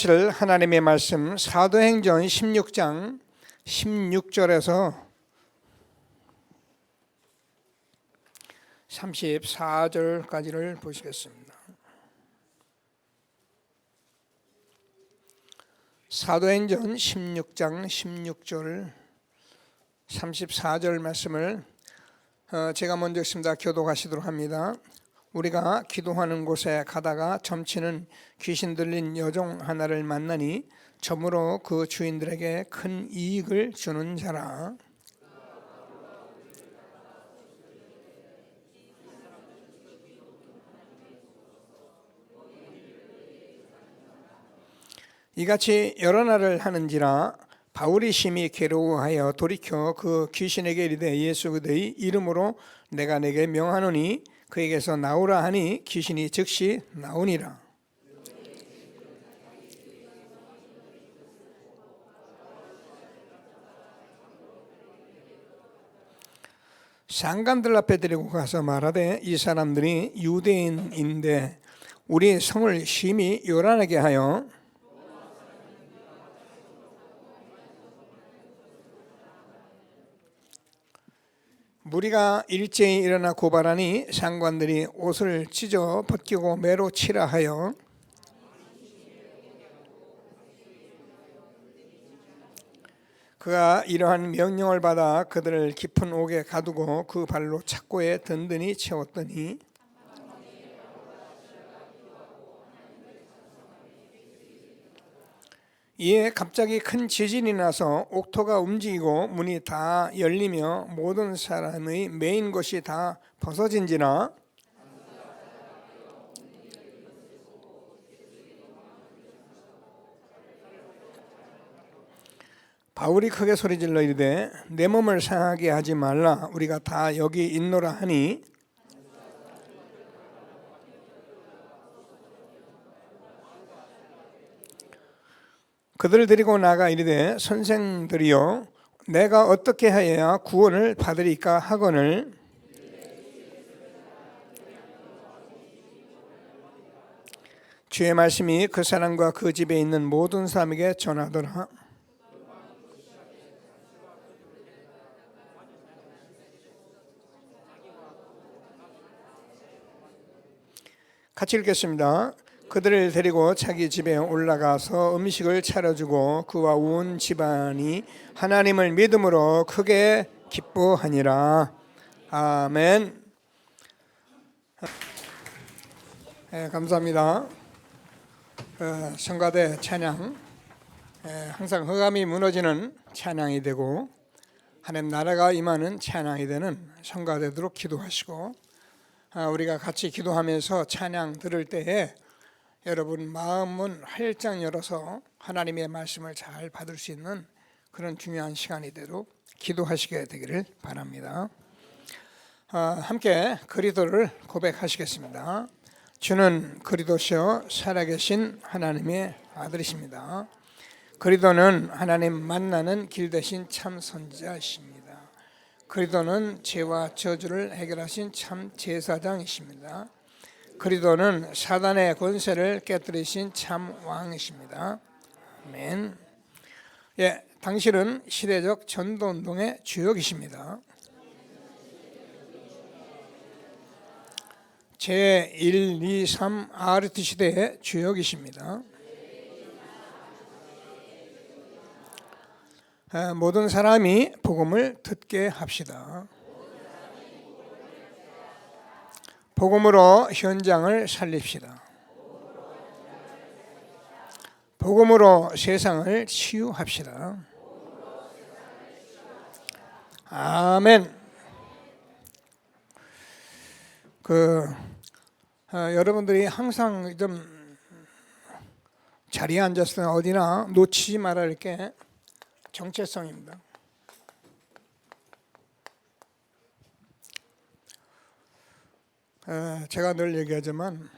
같이 하나님의 말씀 사도행전 16장 16절에서 34절까지를 보시겠습니다. 사도행전 16장 16절 34절 말씀을 제가 먼저 읽습니다. 교독하시도록 합니다. 우리가 기도하는 곳에 가다가 점치는 귀신 들린 여종 하나를 만나니 점으로 그 주인들에게 큰 이익을 주는 자라. 이같이 여러 날을 하는지라 바울이 심히 괴로워하여 돌이켜 그 귀신에게 이르되 예수 그의 이름으로 내가 내게 명하노니 그에게서 나오라 하니 귀신이 즉시 나오니라. 상관들 앞에 데리고 가서 말하되 이 사람들이 유대인인데 우리 성을 심히 요란하게 하여 무리가 일제히 일어나 고발하니 상관들이 옷을 찢어 벗기고 매로 치라 하여 그가 이러한 명령을 받아 그들을 깊은 옥에 가두고 그 발로 착고에 든든히 채웠더니 이에 갑자기 큰 지진이 나서 옥토가 움직이고 문이 다 열리며 모든 사람의 매인 것이 다 벗어진지라. 바울이 크게 소리질러 이르되 내 몸을 상하게 하지 말라. 우리가 다 여기 있노라 하니 그들을 데리고 나가 이르되 선생들이여 내가 어떻게 하여야 구원을 받으리까 하거늘 주의 말씀이 그 사람과 그 집에 있는 모든 사람에게 전하더라. 같이 읽겠습니다. 그들을 데리고 자기 집에 올라가서 음식을 차려주고 그와 온 집안이 하나님을 믿음으로 크게 기뻐하니라. 아멘. 감사합니다. 성가대 찬양 항상 흑암이 무너지는 찬양이 되고 하나님 나라가 임하는 찬양이 되는 성가되도록 기도하시고 우리가 같이 기도하면서 찬양 들을 때에 여러분 마음은 활짝 열어서 하나님의 말씀을 잘 받을 수 있는 그런 중요한 시간이 되도록 기도하시게 되기를 바랍니다. 함께 그리스도를 고백하시겠습니다. 주는 그리스도시요 살아계신 하나님의 아들이십니다. 그리스도는 하나님 만나는 길 대신 참 선지자이십니다. 그리스도는 죄와 저주를 해결하신 참 제사장이십니다. 그리스도는 사단의 권세를 깨뜨리신 참 왕이십니다. 아멘. 당신은 시대적 전도운동의 주역이십니다. 제1, 2, 3 RT 시대의 주역이십니다. 모든 사람이 복음을 듣게 합시다. 복음으로 현장을 살립시다. 복음으로 세상을 치유합시다. 아멘. 여러분들이 항상 좀 자리에 앉았을 때 어디나 놓치지 말아야 할 게 정체성입니다. 제가 늘 얘기하지만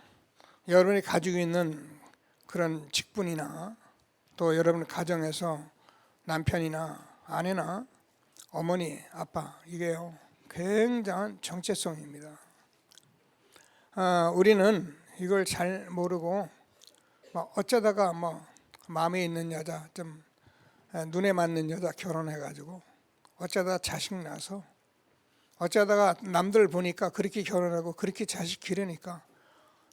여러분이 가지고 있는 그런 직분이나 또 여러분 가정에서 남편이나 아내나 어머니, 아빠 이게요 굉장한 정체성입니다. 우리는 이걸 잘 모르고 어쩌다가 마음에 있는 여자, 좀 눈에 맞는 여자 결혼해가지고 어쩌다 자식 나서 어쩌다가 남들 보니까 그렇게 결혼하고 그렇게 자식 기르니까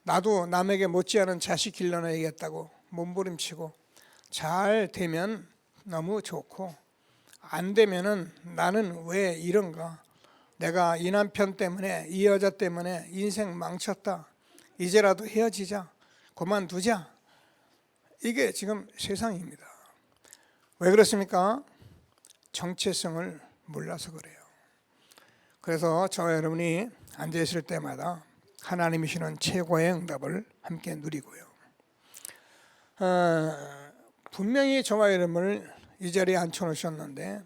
나도 남에게 못지않은 자식 길러내야겠다고 몸부림치고 잘 되면 너무 좋고 안 되면은 나는 왜 이런가, 내가 이 남편 때문에 이 여자 때문에 인생 망쳤다, 이제라도 헤어지자, 그만두자, 이게 지금 세상입니다. 왜 그렇습니까? 정체성을 몰라서 그래요. 그래서 저와 여러분이 앉아 있을 때마다 하나님이 주시는 최고의 응답을 함께 누리고요. 분명히 저와 여러분을 이 자리에 앉혀놓으셨는데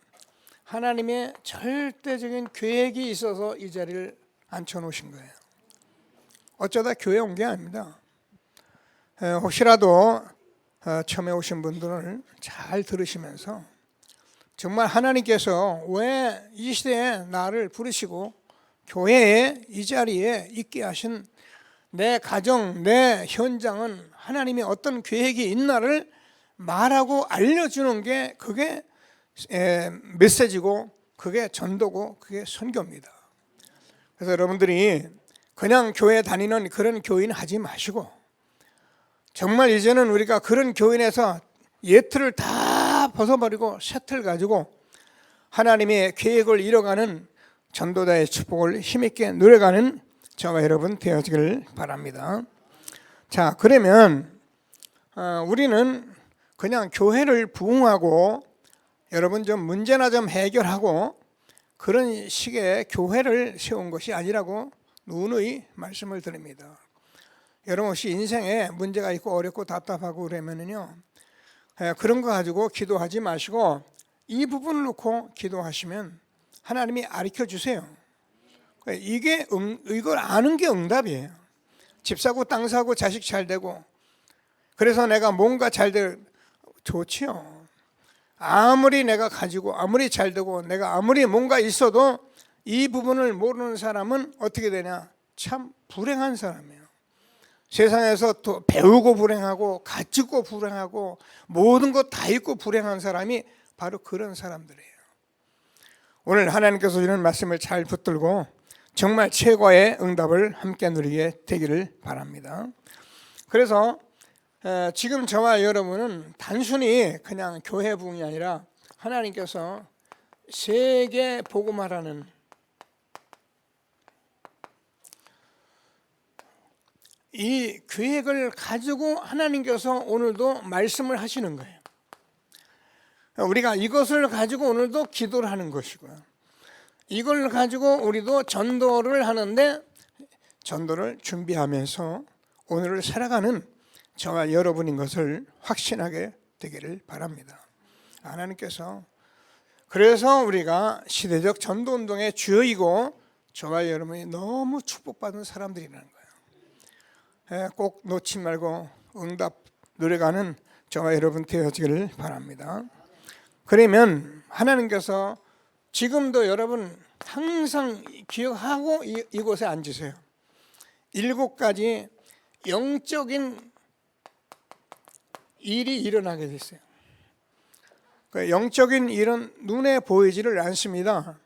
하나님의 절대적인 계획이 있어서 이 자리를 앉혀놓으신 거예요. 어쩌다 교회 온 게 아닙니다. 혹시라도 처음에 오신 분들을 잘 들으시면서 정말 하나님께서 왜 이 시대에 나를 부르시고 교회에 이 자리에 있게 하신 내 가정, 내 현장은 하나님의 어떤 계획이 있나를 말하고 알려주는 게 그게 메시지고 그게 전도고 그게 선교입니다. 그래서 여러분들이 그냥 교회 다니는 그런 교인 하지 마시고 정말 이제는 우리가 그런 교인에서 예틀을 다 벗어버리고 새 틀 가지고 하나님의 계획을 이뤄가는 전도자의 축복을 힘있게 누려가는 저와 여러분 되어지길 바랍니다. 자, 그러면 우리는 그냥 교회를 부흥하고 여러분 좀 문제나 좀 해결하고 그런 식의 교회를 세운 것이 아니라고 누누이 말씀을 드립니다. 여러분 혹시 인생에 문제가 있고 어렵고 답답하고 그러면은요, 그런 거 가지고 기도하지 마시고 이 부분을 놓고 기도하시면 하나님이 가르쳐 주세요. 이걸 아는 게 응답이에요. 집 사고 땅 사고 자식 잘 되고 그래서 내가 뭔가 잘 될, 좋지요. 아무리 내가 가지고 아무리 잘 되고 내가 아무리 뭔가 있어도 이 부분을 모르는 사람은 어떻게 되냐? 참 불행한 사람이에요. 세상에서 또 배우고 불행하고 가지고 불행하고 모든 것 다 있고 불행한 사람이 바로 그런 사람들이에요. 오늘 하나님께서 주는 말씀을 잘 붙들고 정말 최고의 응답을 함께 누리게 되기를 바랍니다. 그래서 지금 저와 여러분은 단순히 그냥 교회 부흥이 아니라 하나님께서 세계 복음화라는 이 계획을 가지고 하나님께서 오늘도 말씀을 하시는 거예요. 우리가 이것을 가지고 오늘도 기도를 하는 것이고요. 이걸 가지고 우리도 전도를 하는데 전도를 준비하면서 오늘을 살아가는 저와 여러분인 것을 확신하게 되기를 바랍니다. 하나님께서 그래서 우리가 시대적 전도운동의 주역이고 저와 여러분이 너무 축복받은 사람들이라는 거예요. 꼭 놓지 말고 응답 누려가는 저와 여러분 되어지기를 바랍니다. 그러면 하나님께서 지금도 여러분 항상 기억하고 이곳에 앉으세요. 7가지 영적인 일이 일어나게 됐어요. 영적인 일은 눈에 보이지를 않습니다.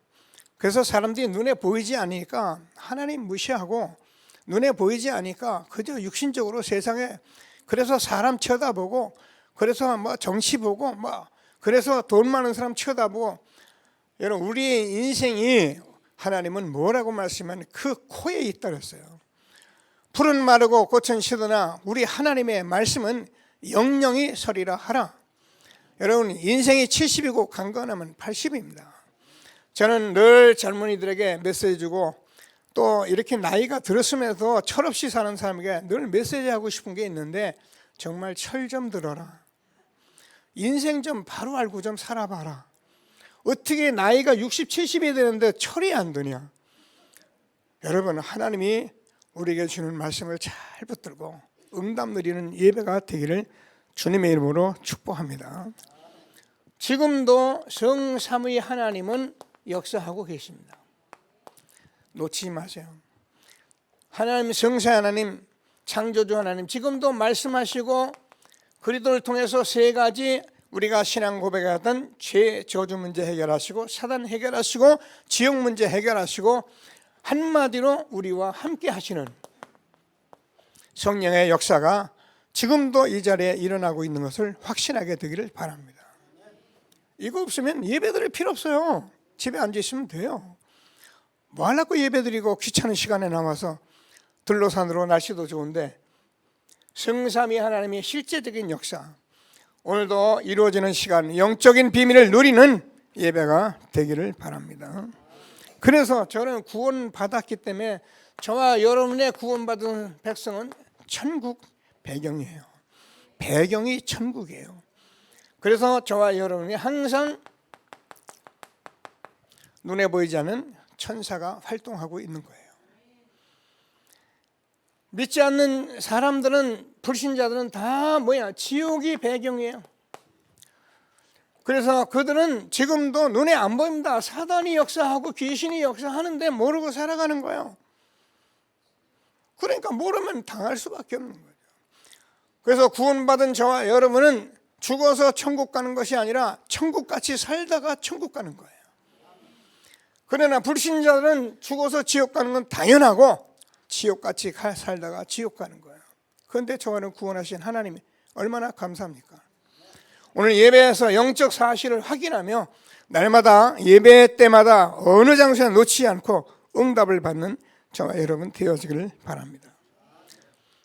그래서 사람들이 눈에 보이지 않으니까 하나님 무시하고 눈에 보이지 않으니까 그저 육신적으로 세상에 그래서 사람 쳐다보고 그래서 뭐 정치 보고 뭐 그래서 돈 많은 사람 쳐다보고 여러분 우리의 인생이 하나님은 뭐라고 말씀하면 그 코에 있다 그랬어요. 풀은 마르고 꽃은 시드나 우리 하나님의 말씀은 영영이 서리라 하라. 여러분 인생이 70이고 강건하면 80입니다. 저는 늘 젊은이들에게 메시지 주고 또 이렇게 나이가 들었으면서 철없이 사는 사람에게 늘 메시지 하고 싶은 게 있는데 정말 철 좀 들어라. 인생 좀 바로 알고 좀 살아봐라. 어떻게 나이가 60, 70이 되는데 철이 안 드냐. 여러분 하나님이 우리에게 주는 말씀을 잘 붙들고 응답 누리는 예배가 되기를 주님의 이름으로 축복합니다. 지금도 성삼위 하나님은 역사하고 계십니다. 놓치지 마세요. 하나님 성삼위 하나님 창조주 하나님 지금도 말씀하시고 그리스도를 통해서 세 가지 우리가 신앙 고백하던 죄 저주 문제 해결하시고 사단 해결하시고 지옥 문제 해결하시고 한마디로 우리와 함께 하시는 성령의 역사가 지금도 이 자리에 일어나고 있는 것을 확신하게 되기를 바랍니다. 이거 없으면 예배드릴 필요 없어요. 집에 앉아 있으면 돼요. 뭐 하려고 예배드리고 귀찮은 시간에 나와서 들로산으로 날씨도 좋은데 성삼위 하나님의 실제적인 역사, 오늘도 이루어지는 시간, 영적인 비밀을 누리는 예배가 되기를 바랍니다. 그래서 저는 구원받았기 때문에 저와 여러분의 구원받은 백성은 천국 배경이에요. 배경이 천국이에요. 그래서 저와 여러분이 항상 눈에 보이지 않는 천사가 활동하고 있는 거예요. 믿지 않는 사람들은, 불신자들은 다 지옥이 배경이에요. 그래서 그들은 지금도 눈에 안 보입니다. 사단이 역사하고 귀신이 역사하는데 모르고 살아가는 거예요. 그러니까 모르면 당할 수밖에 없는 거죠. 그래서 구원받은 저와 여러분은 죽어서 천국 가는 것이 아니라 천국같이 살다가 천국 가는 거예요. 그러나 불신자들은 죽어서 지옥 가는 건 당연하고 지옥같이 살다가 지옥 가는 거예요. 그런데 저와는 구원하신 하나님이 얼마나 감사합니까? 오늘 예배에서 영적 사실을 확인하며 날마다 예배 때마다 어느 장소에 놓치지 않고 응답을 받는 저와 여러분 되어지기를 바랍니다.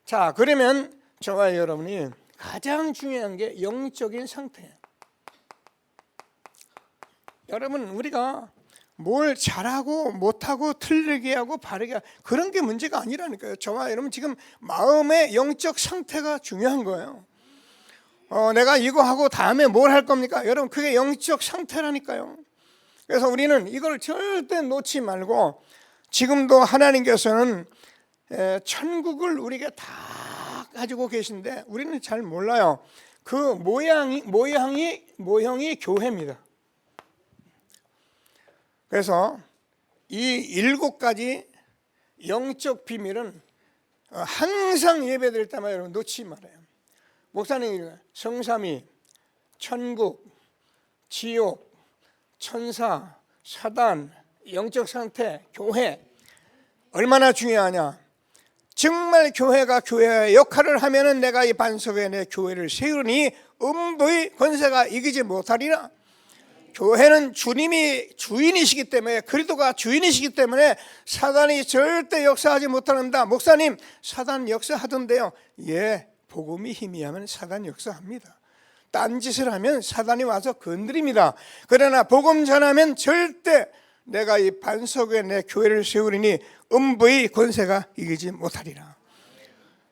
자, 그러면 저와 여러분이 가장 중요한 게 영적인 상태예요. 여러분, 우리가 뭘 잘하고 못하고 틀리게 하고 바르게 하고 그런 게 문제가 아니라니까요. 저와 여러분 지금 마음의 영적 상태가 중요한 거예요. 내가 이거 하고 다음에 뭘 할 겁니까? 여러분, 그게 영적 상태라니까요. 그래서 우리는 이걸 절대 놓지 말고, 지금도 하나님께서는 천국을 우리가 다 가지고 계신데 우리는 잘 몰라요. 그 모형이 교회입니다. 그래서 이 7가지 영적 비밀은 항상 예배드릴 때마다 여러분 놓치지 말아요. 목사님이 성삼위, 천국, 지옥, 천사, 사단, 영적 상태, 교회 얼마나 중요하냐. 정말 교회가 교회의 역할을 하면은 내가 이 반석에 내 교회를 세우니 음부의 권세가 이기지 못하리라. 교회는 주님이 주인이시기 때문에, 그리스도가 주인이시기 때문에 사단이 절대 역사하지 못합니다. 목사님, 사단 역사하던데요. 예, 복음이 희미하면 사단 역사합니다. 딴짓을 하면 사단이 와서 건드립니다. 그러나 복음 전하면 절대 내가 이 반석 위에 내 교회를 세우리니 음부의 권세가 이기지 못하리라.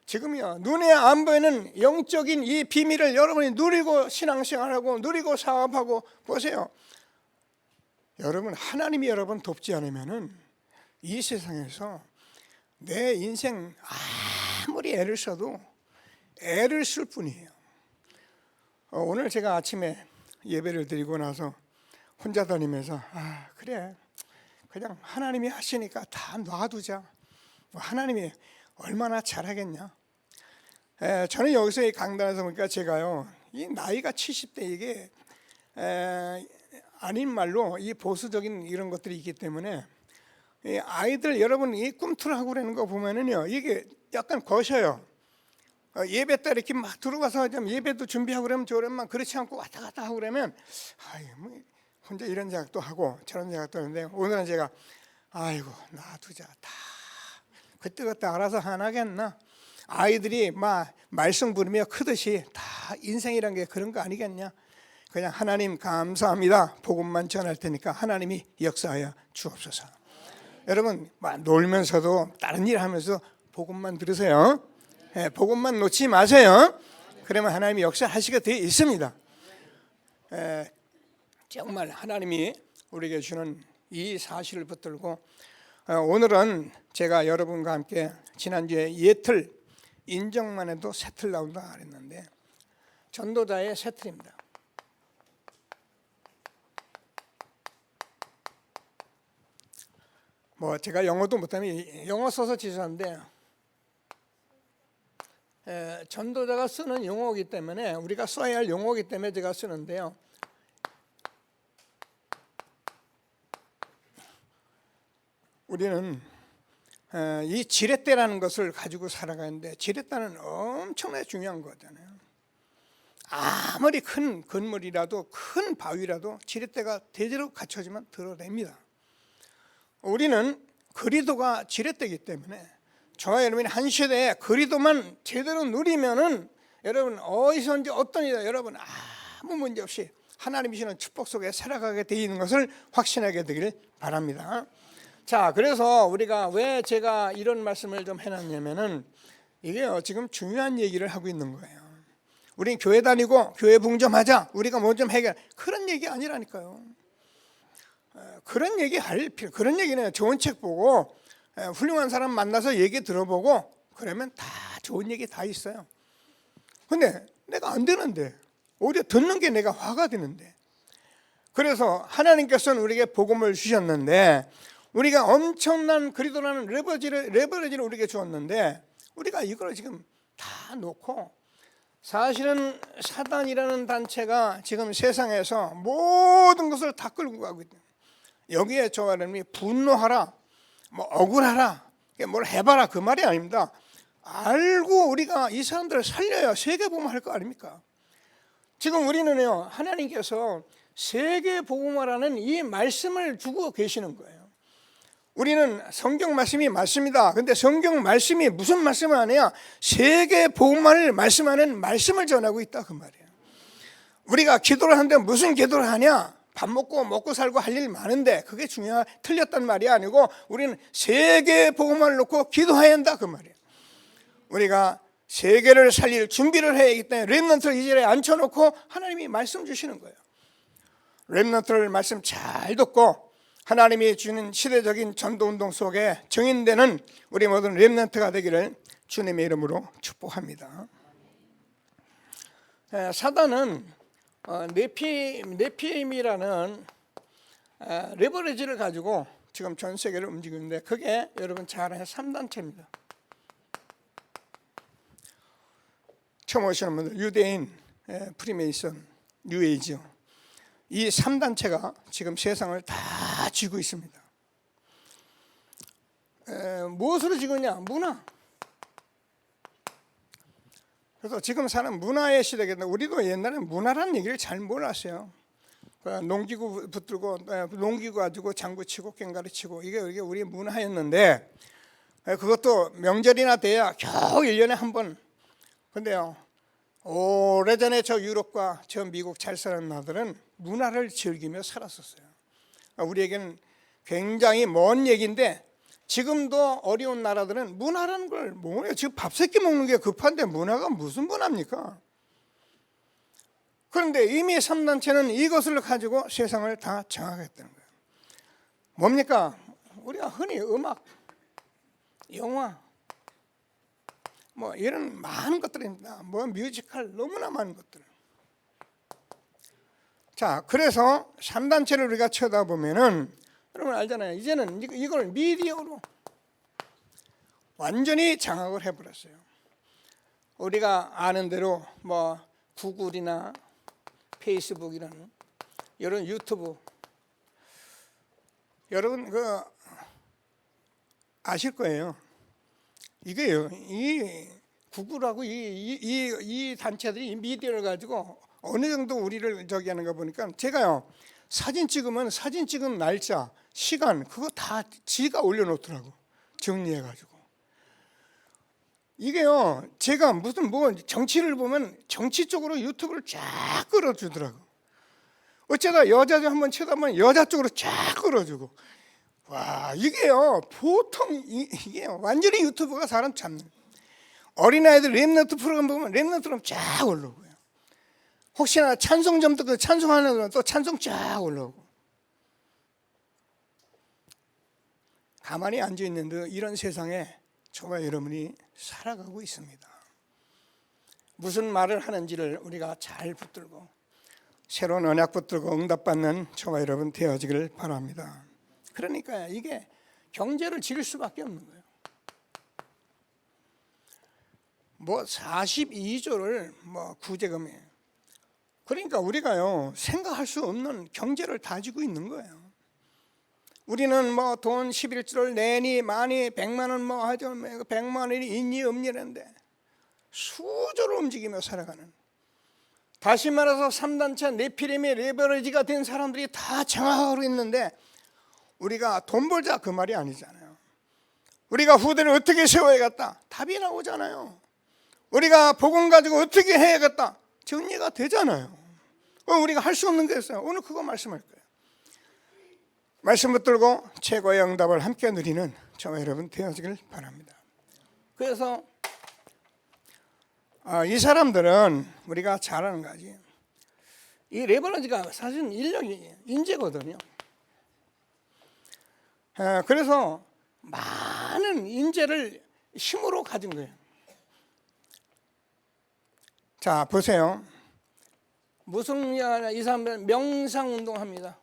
지금요, 눈에 안 보이는 영적인 이 비밀을 여러분이 누리고 신앙생활하고 누리고 사업하고 보세요. 여러분, 하나님이 여러분 돕지 않으면은 이 세상에서 내 인생 아무리 애를 써도 애를 쓸 뿐이에요. 오늘 제가 아침에 예배를 드리고 나서 혼자 다니면서 그래, 그냥 하나님이 하시니까 다 놔두자. 하나님이 얼마나 잘하겠냐. 저는 여기서 이 강단에서 보니까 제가요, 이 나이가 70대 이게 아닌 말로 이 보수적인 이런 것들이 있기 때문에 이 아이들 여러분 이 꿈틀하고 그러는 거 보면은요, 이게 약간 거셔요. 예배 때 이렇게 막 들어가서 좀 예배도 준비하고 그러면 저런만 그렇지 않고 왔다 갔다 하고 그러면 뭐 혼자 이런 생각도 하고 저런 생각도 하는데, 오늘은 제가 아이고 놔두자. 다 그때 알아서 하나겠나. 아이들이 막 말썽 부르며 크듯이 다 인생이란 게 그런 거 아니겠냐. 그냥 하나님 감사합니다. 복음만 전할 테니까 하나님이 역사하여 주옵소서. 여러분, 막 놀면서도 다른 일 하면서 복음만 들으세요. 복음만 놓지 마세요. 그러면 하나님이 역사하시게 되어 있습니다. 정말 하나님이 우리에게 주는 이 사실을 붙들고, 오늘은 제가 여러분과 함께 지난주에 예틀 인정만 해도 새 틀 나온다 그랬는데 전도자의 새 틀입니다. 뭐 제가 영어도 못하면 영어 써서 지수한데 전도자가 쓰는 용어이기 때문에 우리가 써야 할 용어이기 때문에 제가 쓰는데요. 우리는 이 지렛대라는 것을 가지고 살아가는데 지렛대는 엄청나게 중요한 거잖아요. 아무리 큰 건물이라도 큰 바위라도 지렛대가 제대로 갖춰지면 드러냅니다. 우리는 그리도가 지렛대이기 때문에 저와 여러분이 한 시대에 그리도만 제대로 누리면은 여러분 어디서든지 어떤 일이다 여러분 아무 문제 없이 하나님이 주시는 축복 속에 살아가게 되어 있는 것을 확신하게 되기를 바랍니다. 자, 그래서 우리가 왜 제가 이런 말씀을 좀 해놨냐면은 이게요 지금 중요한 얘기를 하고 있는 거예요. 우린 교회 다니고 교회 봉점하자 우리가 뭐 좀 해결 그런 얘기 아니라니까요. 그런 얘기 할 필요 그런 얘기는 좋은 책 보고 훌륭한 사람 만나서 얘기 들어보고 그러면 다 좋은 얘기 다 있어요. 근데 내가 안 되는데 오히려 듣는 게 내가 화가 되는데 그래서 하나님께서는 우리에게 복음을 주셨는데 우리가 엄청난 그리도라는 레버리지를 우리에게 주었는데 우리가 이걸 지금 다 놓고 사실은 사단이라는 단체가 지금 세상에서 모든 것을 다 끌고 가고 있다. 여기에 저와 여러분이 분노하라, 뭐 억울하라, 뭘 해봐라 그 말이 아닙니다. 알고 우리가 이 사람들을 살려야 세계복음화 할 거 아닙니까? 지금 우리는요 하나님께서 세계복음화라는 이 말씀을 주고 계시는 거예요. 우리는 성경 말씀이 맞습니다. 근데 성경 말씀이 무슨 말씀을 하냐? 세계 복음화를 말씀하는 말씀을 전하고 있다 그 말이에요. 우리가 기도를 하는데 무슨 기도를 하냐? 밥 먹고 살고 할 일 많은데 그게 틀렸단 말이 아니고 우리는 세계 복음화를 놓고 기도해야 한다 그 말이에요. 우리가 세계를 살릴 준비를 해야 하기 때문에 렘넌트를 이 자리에 앉혀놓고 하나님이 말씀 주시는 거예요. 렘넌트를 말씀 잘 듣고 하나님이 주는 시대적인 전도운동 속에 증인되는 우리 모든 렘넌트가 되기를 주님의 이름으로 축복합니다. 사단은 네피임이라는 레버리지를 가지고 지금 전 세계를 움직이는데 그게 여러분 잘 아는 3단체입니다. 처음 오시는 분들 유대인, 프리메이슨, 뉴에이지 이 3단체가 지금 세상을 다 쥐고 있습니다. 무엇으로 쥐고냐? 문화. 그래서 지금 사는 문화의 시대인데 우리도 옛날에 문화라는 얘기를 잘 몰랐어요. 농기구 붙들고 농기구 가지고 장구 치고 꽹가리 치고 이게 우리의 문화였는데 그것도 명절이나 돼야 겨우 1년에 한 번. 근데요 오래전에 저 유럽과 저 미국 잘 사는 나라들은 문화를 즐기며 살았었어요. 우리에게는 굉장히 먼 얘기인데 지금도 어려운 나라들은 문화라는 걸 뭐예요? 지금 밥 세끼 먹는 게 급한데 문화가 무슨 문화입니까? 그런데 이미 3단체는 이것을 가지고 세상을 다 정하겠다는 거예요. 뭡니까? 우리가 흔히 음악, 영화 뭐 이런 많은 것들입니다. 뭐 뮤지컬 너무나 많은 것들. 자, 그래서 3단체를 우리가 쳐다보면은 여러분 알잖아요. 이제는 이걸 미디어로 완전히 장악을 해버렸어요. 우리가 아는 대로 뭐 구글이나 페이스북이라는 이런 유튜브 여러분 그 아실 거예요. 이게요. 이 구글하고 이 단체들이 이 미디어를 가지고 어느 정도 우리를 저기 하는 거 보니까 제가요 사진 찍으면 사진 찍은 날짜, 시간 그거 다 지가 올려놓더라고 정리해가지고. 이게요 제가 무슨 뭐 정치를 보면 정치 쪽으로 유튜브를 쫙 끌어주더라고. 어쩌다 여자 좀 한번 쳐다보면 여자 쪽으로 쫙 끌어주고. 와 이게요 보통 이게 완전히 유튜브가 사람 잡는. 어린아이들 렘넌트 프로그램 보면 렘넌트로 쫙 올라오고요. 혹시나 찬송 좀 듣고 찬송하는 또 찬송 쫙 올라오고. 가만히 앉아 있는데 이런 세상에 저와 여러분이 살아가고 있습니다. 무슨 말을 하는지를 우리가 잘 붙들고 새로운 언약 붙들고 응답받는 저와 여러분 되어지기를 바랍니다. 그러니까 이게 경제를 지을 수밖에 없는 거예요. 뭐 42조를 뭐 구제금이. 그러니까 우리가요 생각할 수 없는 경제를 다지고 있는 거예요. 우리는 뭐 돈 11조를 내니 많이 100만 원 뭐 하죠. 100만 원이 있니 없니라는데 수조를 움직이며 살아가는. 다시 말해서 3단체 네피림의 레버리지가 된 사람들이 다 장악하고 있는데 우리가 돈 벌자 그 말이 아니잖아요. 우리가 후대를 어떻게 세워야겠다 답이 나오잖아요. 우리가 복음 가지고 어떻게 해야겠다 정리가 되잖아요. 우리가 할 수 없는 게 있어요. 오늘 그거 말씀할 거예요. 말씀 붙들고 최고의 응답을 함께 누리는 저와 여러분 되어지길 바랍니다. 그래서 이 사람들은 우리가 잘 아는 거지. 이 레버런지가 사실은 인력이 인재거든요. 그래서 많은 인재를 힘으로 가진 거예요. 자 보세요. 무슨 이 사람들은 명상운동합니다.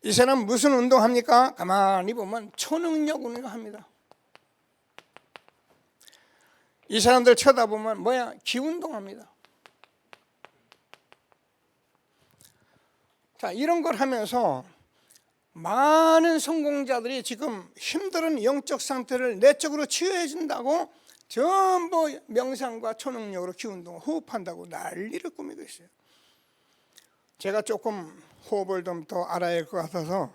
이 사람 무슨 운동합니까? 가만히 보면 초능력 운동합니다. 이 사람들 쳐다보면 뭐야? 기운동합니다. 자 이런 걸 하면서 많은 성공자들이 지금 힘든 영적 상태를 내적으로 치유해 준다고 전부 명상과 초능력으로 기운동 호흡한다고 난리를 꾸미고 있어요. 제가 조금 호흡을 좀 더 알아야 할 것 같아서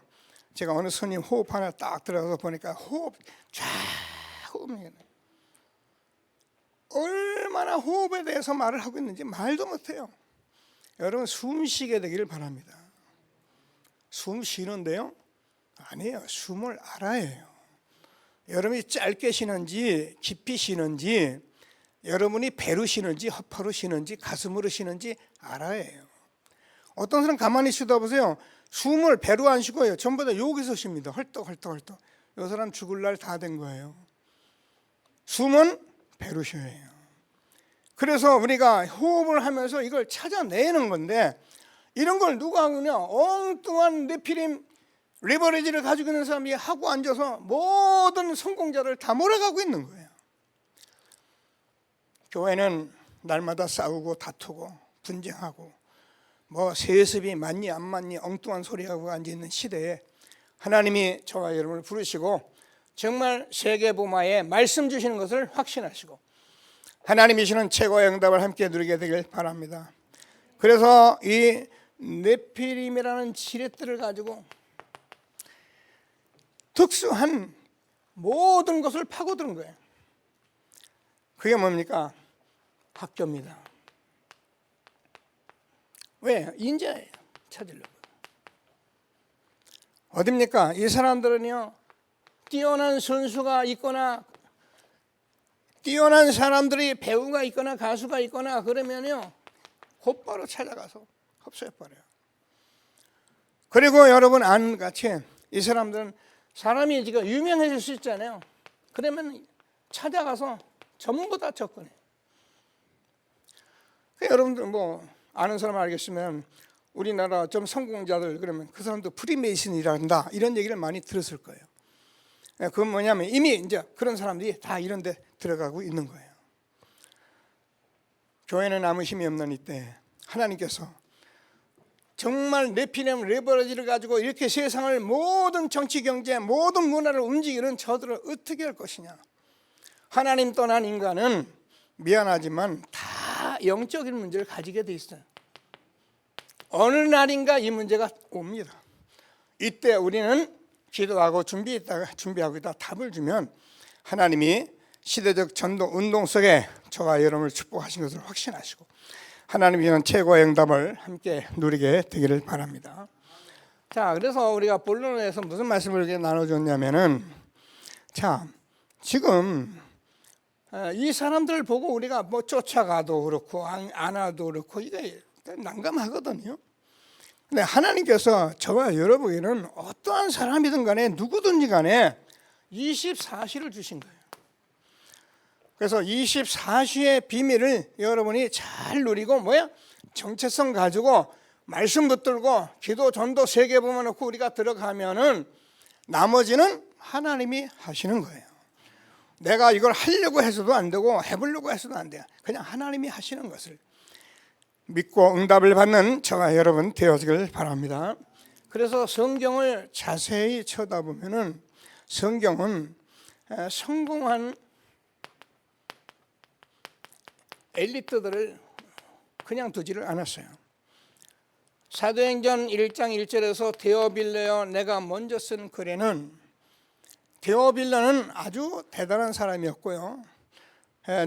제가 어느 스님 호흡 하나 딱 들어가서 보니까 호흡 쫙 호흡이 얼마나 호흡에 대해서 말을 하고 있는지 말도 못해요. 여러분 숨 쉬게 되기를 바랍니다. 숨 쉬는데요? 아니에요. 숨을 알아야 해요. 여러분이 짧게 쉬는지 깊이 쉬는지 여러분이 배로 쉬는지 허파로 쉬는지 가슴으로 쉬는지 알아야 해요. 어떤 사람 가만히 쉬다 보세요. 숨을 배로 안 쉬고요. 전부 다 여기서 쉽니다. 헐떡헐떡헐떡. 이 사람 죽을 날 다 된 거예요. 숨은 배로 쉬어야 해요. 그래서 우리가 호흡을 하면서 이걸 찾아내는 건데 이런 걸 누가 하느냐? 엉뚱한 네피림 리버리지를 가지고 있는 사람이 하고 앉아서 모든 성공자를 다 몰아가고 있는 거예요. 교회는 날마다 싸우고 다투고 분쟁하고 뭐 세습이 맞니 안 맞니 엉뚱한 소리하고 앉아있는 시대에 하나님이 저와 여러분을 부르시고 정말 세계복음화에 말씀 주시는 것을 확신하시고 하나님이 주시는 최고의 응답을 함께 누리게 되길 바랍니다. 그래서 이 네피림이라는 지렛대를 가지고 특수한 모든 것을 파고드는 거예요. 그게 뭡니까? 학교입니다. 왜? 인재 찾으려고. 어딥니까? 이 사람들은요 뛰어난 선수가 있거나 뛰어난 사람들이 배우가 있거나 가수가 있거나 그러면요 곧바로 찾아가서 흡수해버려요. 그리고 여러분 아는 같이 이 사람들은 사람이 지금 유명해질 수 있잖아요. 그러면 찾아가서 전부 다 접근해. 여러분들 뭐 아는 사람 알겠으면 우리나라 좀 성공자들 그러면 그 사람도 프리메이슨이란다 이런 얘기를 많이 들었을 거예요. 그건 뭐냐면 이미 이제 그런 사람들이 다 이런 데 들어가고 있는 거예요. 교회는 아무 힘이 없는 이때 하나님께서 정말 네피렘 레버리지를 가지고 이렇게 세상을 모든 정치 경제 모든 문화를 움직이는 저들을 어떻게 할 것이냐. 하나님 떠난 인간은 미안하지만 다 영적인 문제를 가지게 돼 있어요. 어느 날인가 이 문제가 옵니다. 이때 우리는 기도하고 준비하고 있다 답을 주면 하나님이 시대적 전도 운동 속에 저와 여러분을 축복하신 것을 확신하시고 하나님이 주는 최고의 응답을 함께 누리게 되기를 바랍니다. 자, 그래서 우리가 본론에서 무슨 말씀을 이렇게 나눠줬냐면은 자, 지금 이 사람들을 보고 우리가 뭐 쫓아가도 그렇고 안 와도 그렇고 이게 난감하거든요. 근데 하나님께서 저와 여러분에게는 어떠한 사람이든 간에 누구든지 간에 24시를 주신 거예요. 그래서 24시의 비밀을 여러분이 잘 누리고 뭐야? 정체성 가지고 말씀 붙들고 기도 전도 세계복음화 놓고 우리가 들어가면은 나머지는 하나님이 하시는 거예요. 내가 이걸 하려고 해서도 안 되고 해보려고 해서도 안 돼요. 그냥 하나님이 하시는 것을 믿고 응답을 받는 저와 여러분 되어지길 바랍니다. 그래서 성경을 자세히 쳐다보면은 성경은 성공한 엘리트들을 그냥 두지를 않았어요. 사도행전 1장 1절에서 데오빌레여 내가 먼저 쓴 글에는 데오빌레는 아주 대단한 사람이었고요.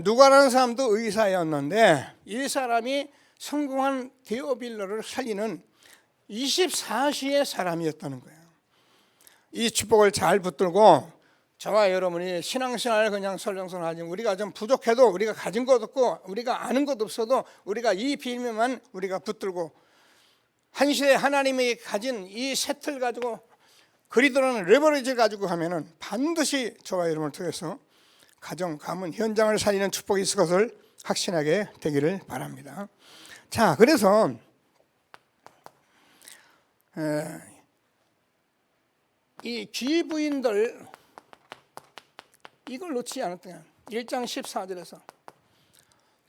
누가라는 사람도 의사였는데 이 사람이 성공한 데오빌레를 살리는 24시의 사람이었다는 거예요. 이 축복을 잘 붙들고 저와 여러분이 신앙생활을 그냥 설렁설렁하지 우리가 좀 부족해도 우리가 가진 것 없고 우리가 아는 것 없어도 우리가 이 비밀만 우리가 붙들고 한 시대 하나님이 가진 이 셋을 가지고 그리도는 레버리지를 가지고 하면은 반드시 저와 여러분을 통해서 가정, 가문, 현장을 살리는 축복이 있을 것을 확신하게 되기를 바랍니다. 자, 그래서 이 귀부인들 이걸 놓치지 않았던 거예요. 1장 14절에서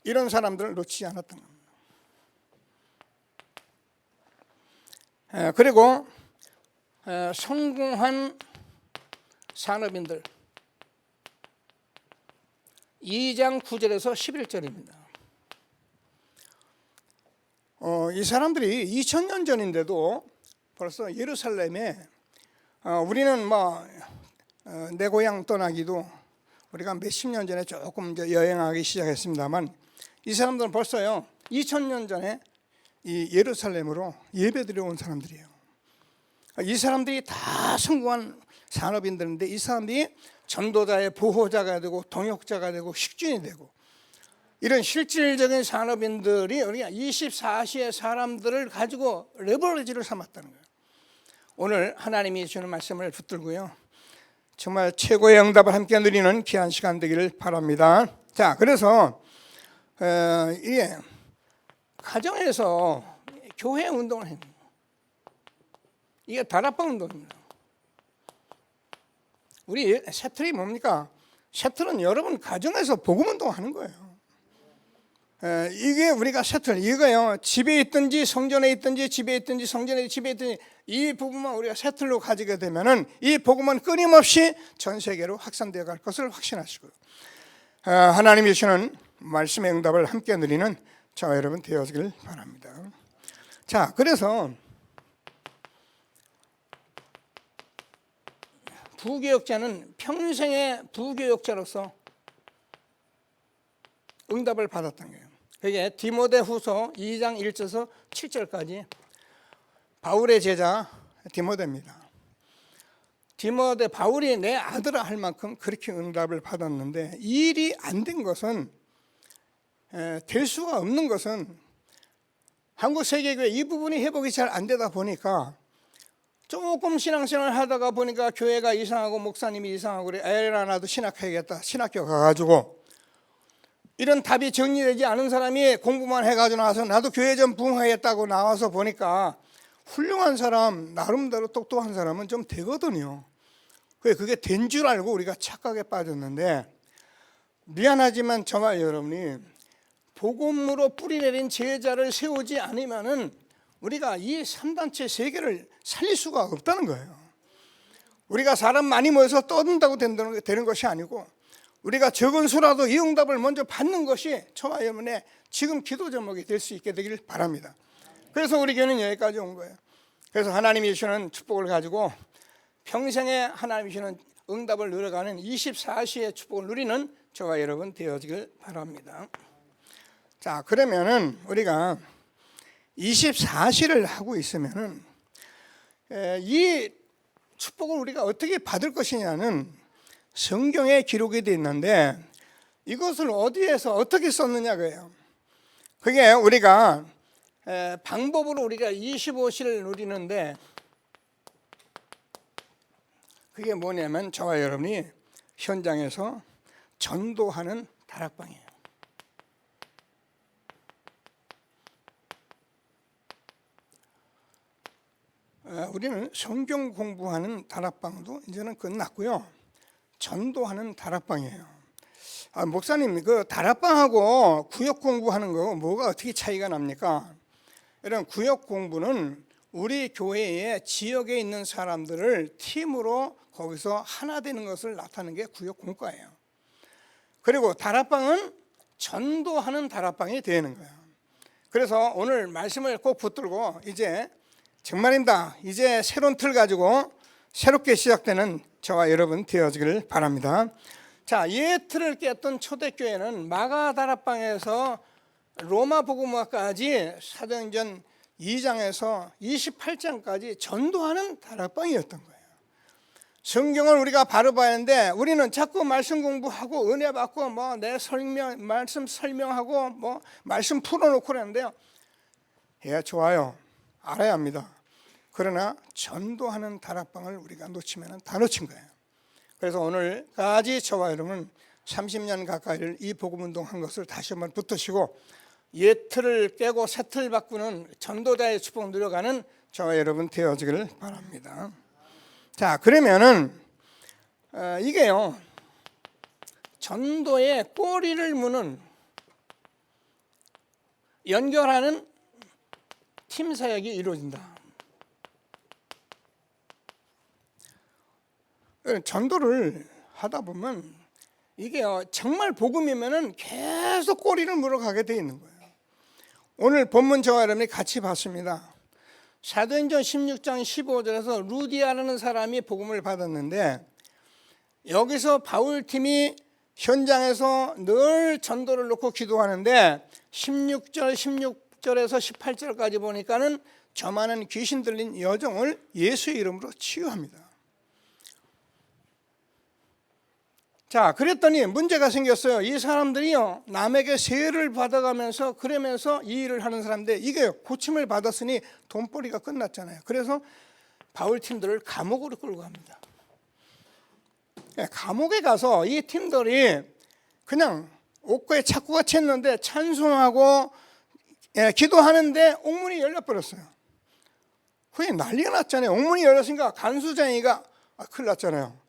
이런 사람들을 놓치지 않았던 겁니다. 그리고 성공한 산업인들 2장 9절에서 11절입니다. 이 사람들이 2000년 전인데도 벌써 예루살렘에 우리는 내 고향 떠나기도 우리가 몇십 년 전에 조금 이제 여행하기 시작했습니다만 이 사람들은 벌써요 2000년 전에 이 예루살렘으로 예배드려 온 사람들이에요. 이 사람들이 다 성공한 산업인들인데 이 사람들이 전도자의 보호자가 되고 동역자가 되고 식준이 되고 이런 실질적인 산업인들이 우리가 24시의 사람들을 가지고 레버리지를 삼았다는 거예요. 오늘 하나님이 주는 말씀을 붙들고요 정말 최고의 응답을 함께 누리는 귀한 시간 되기를 바랍니다. 자, 그래서 이게 가정에서 교회 운동을 해요. 이게 다락방 운동입니다. 우리 셔틀이 뭡니까? 셔틀은 여러분 가정에서 복음 운동하는 거예요. 이게 우리가 셔틀 이거요. 집에 있든지 성전에 있든지 집에 있든지 성전에 집에 있든지 이 부분만 우리가 셔틀로 가지게 되면은 이 복음은 끊임없이 전 세계로 확산되어 갈 것을 확신하시고요. 하나님이 주시는 말씀의 응답을 함께 누리는 저와 여러분 되어지길 바랍니다. 자, 그래서 부교역자는 평생의 부교역자로서 응답을 받았던 거예요. 그게 디모데후서 2장 1절에서 7절까지 바울의 제자 디모데입니다. 바울이 내 아들아 할 만큼 그렇게 응답을 받았는데 이 일이 안 된 것은 될 수가 없는 것은 한국 세계교회 이 부분이 회복이 잘 안 되다 보니까 조금 신앙생활 하다가 보니까 교회가 이상하고 목사님이 이상하고 그래 에라 나도 신학해야겠다 신학교 가가지고 이런 답이 정리되지 않은 사람이 공부만 해가지고 나와서 나도 교회 좀 부흥하겠다고 나와서 보니까 훌륭한 사람 나름대로 똑똑한 사람은 좀 되거든요. 그게 된 줄 알고 우리가 착각에 빠졌는데 미안하지만 저와 여러분이 복음으로 뿌리내린 제자를 세우지 않으면은 우리가 이 3단체 세계를 살릴 수가 없다는 거예요. 우리가 사람 많이 모여서 떠든다고 되는 것이 아니고 우리가 적은 수라도 이 응답을 먼저 받는 것이 저와 여러분의 지금 기도 제목이 될 수 있게 되길 바랍니다. 그래서 우리 교회는 여기까지 온 거예요. 그래서 하나님이 주시는 축복을 가지고 평생에 하나님이 주시는 응답을 누려가는 24시의 축복을 누리는 저와 여러분 되어지길 바랍니다. 자, 그러면은 우리가 24시를 하고 있으면은 이 축복을 우리가 어떻게 받을 것이냐는 성경에 기록이 되어 있는데 이것을 어디에서 어떻게 썼느냐 그래요. 그게 우리가 방법으로 우리가 25시를 누리는데 그게 뭐냐면 저와 여러분이 현장에서 전도하는 다락방이에요. 우리는 성경 공부하는 다락방도 이제는 끝났고요. 전도하는 다락방이에요. 목사님, 그 다락방하고 구역 공부하는 거 뭐가 어떻게 차이가 납니까? 이런 구역 공부는 우리 교회의 지역에 있는 사람들을 팀으로 거기서 하나 되는 것을 나타내는 게 구역 공과예요. 그리고 다락방은 전도하는 다락방이 되는 거예요. 그래서 오늘 말씀을 꼭 붙들고 이제 정말입니다. 이제 새로운 틀 가지고 새롭게 시작되는 저와 여러분 되어지기를 바랍니다. 자, 이 틀을 깼던 초대교회는 마가 다락방에서 로마 복음화까지 사도행전 2장에서 28장까지 전도하는 다락방이었던 거예요. 성경을 우리가 바로 봐야 하는데 우리는 자꾸 말씀 공부하고 은혜 받고 내 말씀 설명하고 말씀 풀어놓고 그러는데요. 예, 좋아요. 알아야 합니다. 그러나 전도하는 다락방을 우리가 놓치면 다 놓친 거예요. 그래서 오늘까지 저와 여러분은 30년 가까이를 이 복음운동 한 것을 다시 한번 붙드시고 옛 틀을 깨고 새 틀 바꾸는 전도자의 축복 누려가는 저와 여러분 되어지기를 바랍니다. 자, 그러면은 이게요, 전도의 꼬리를 무는 연결하는 팀 사역이 이루어진다. 전도를 하다 보면 이게요, 정말 복음이면은 계속 꼬리를 물어가게 돼 있는 거예요. 오늘 본문 저와 여러분이 같이 봤습니다. 사도행전 16장 15절에서 루디아라는 사람이 복음을 받았는데 여기서 바울팀이 현장에서 늘 전도를 놓고 기도하는데 16절에서 18절까지 보니까는 저 많은 귀신 들린 여종을 예수의 이름으로 치유합니다. 자, 그랬더니 문제가 생겼어요. 이 사람들이요, 남에게 세를 받아가면서 그러면서 이 일을 하는 사람인데 이게 고침을 받았으니 돈벌이가 끝났잖아요. 그래서 바울 팀들을 감옥으로 끌고 갑니다. 감옥에 가서 이 팀들이 그냥 옥고에 착고같이 했는데 찬송하고 기도하는데 옥문이 열려버렸어요. 그게 난리가 났잖아요. 옥문이 열렸으니까 간수장이가 큰일 났잖아요.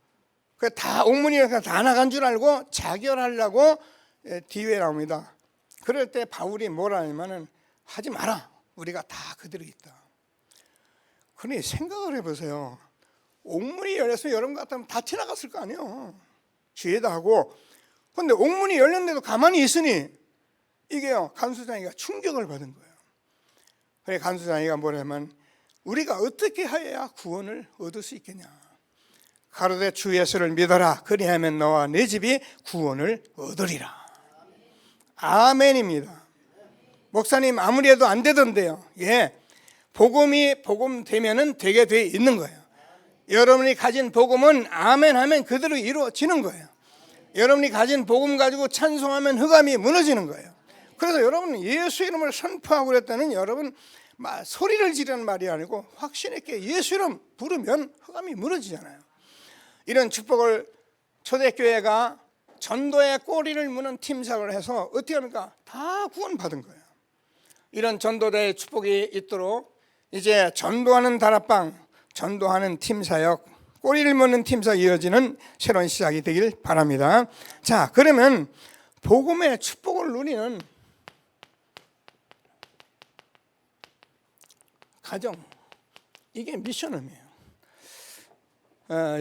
다 옥문이 다 나간 줄 알고 자결하려고 뒤에 나옵니다. 그럴 때 바울이 뭐라 하냐면은 하지 마라. 우리가 다 그대로 있다. 그러니 생각을 해보세요. 옥문이 열려서 여러분 같으면 다 튀어나갔을 거 아니에요. 죄다 하고. 그런데 옥문이 열렸는데도 가만히 있으니 이게요, 간수장이가 충격을 받은 거예요. 그래 간수장이가 뭐냐면 우리가 어떻게 하여야 구원을 얻을 수 있겠냐. 가로되 주 예수를 믿어라. 그리하면 너와 네 집이 구원을 얻으리라. 아멘입니다. 목사님 아무리 해도 안 되던데요. 예, 복음이 복음 되면은 되게 돼 있는 거예요. 여러분이 가진 복음은 아멘 하면 그대로 이루어지는 거예요. 여러분이 가진 복음 가지고 찬송하면 흑암이 무너지는 거예요. 그래서 여러분 예수 이름을 선포하고 그랬다는 여러분 소리를 지르는 말이 아니고 확신 있게 예수 이름 부르면 흑암이 무너지잖아요. 이런 축복을 초대교회가 전도의 꼬리를 무는 팀 사역을 해서 어떻게 합니까? 다 구원받은 거예요. 이런 전도자의 축복이 있도록 이제 전도하는 다락방, 전도하는 팀 사역, 꼬리를 무는 팀 사역이 이어지는 새로운 시작이 되길 바랍니다. 자, 그러면 복음의 축복을 누리는 가정, 이게 미션음이에요.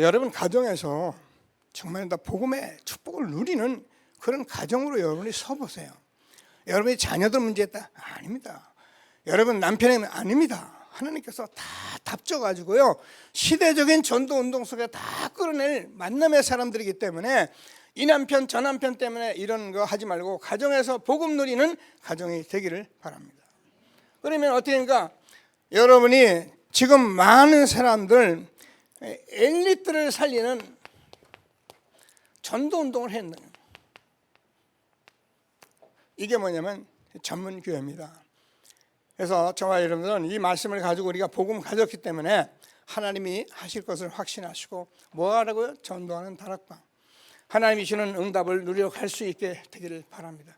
여러분 가정에서 정말 다 복음의 축복을 누리는 그런 가정으로 여러분이 서보세요. 여러분이 자녀들 문제 있다? 아닙니다. 여러분 남편이 아닙니다. 하나님께서 다 답져가지고요, 시대적인 전도 운동 속에 다 끌어낼 만남의 사람들이기 때문에 이 남편 저 남편 때문에 이런 거 하지 말고 가정에서 복음 누리는 가정이 되기를 바랍니다. 그러면 어떻게 됩니까? 여러분이 지금 많은 사람들 엘리트를 살리는 전도 운동을 했는, 이게 뭐냐면 전문교회입니다. 그래서 저와 여러분들은 이 말씀을 가지고 우리가 복음 가졌기 때문에 하나님이 하실 것을 확신하시고 뭐 하라고요? 전도하는 다락방, 하나님이 주는 응답을 누리러 갈 수 있게 되기를 바랍니다.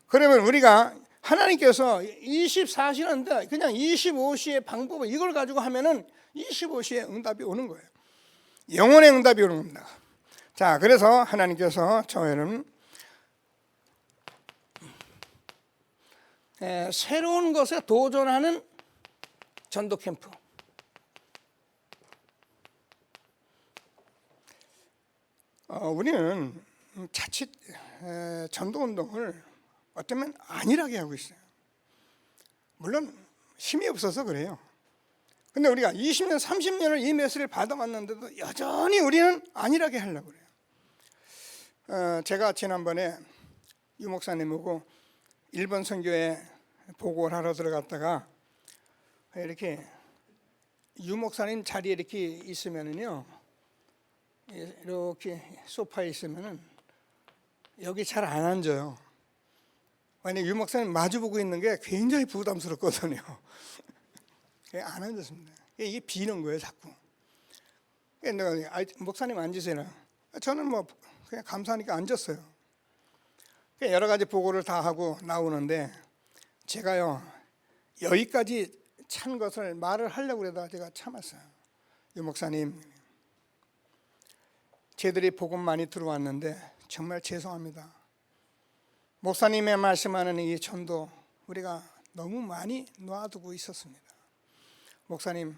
그러면 우리가 하나님께서 24시간인데 그냥 25시의 방법을 이걸 가지고 하면은 25시에 응답이 오는 거예요. 영혼의 응답이 오는 겁니다. 자, 그래서 하나님께서 저희는 새로운 것에 도전하는 전도 캠프, 우리는 자칫 전도운동을 어쩌면 안일하게 하고 있어요. 물론 힘이 없어서 그래요. 근데 우리가 20년, 30년을 이 메시지를 받아왔는데도 여전히 우리는 안일하게 하려고 그래요. 제가 지난번에 유 목사님하고 일본 선교에 보고를 하러 들어갔다가 이렇게 유 목사님 자리에 이렇게 있으면은요, 이렇게 소파에 있으면은 여기 잘 안 앉아요. 왜냐면 유 목사님 마주보고 있는 게 굉장히 부담스럽거든요. 안 앉았습니다. 이게 비는 거예요, 자꾸. 내가 목사님 앉으세요. 저는 뭐 그냥 감사하니까 앉았어요. 여러 가지 보고를 다 하고 나오는데 제가요, 여기까지 찬 것을 말을 하려고 그러다가 제가 참았어요. 유 목사님, 저희들이 복음 많이 들어왔는데 정말 죄송합니다. 목사님의 말씀하는 이 전도 우리가 너무 많이 놔두고 있었습니다. 목사님,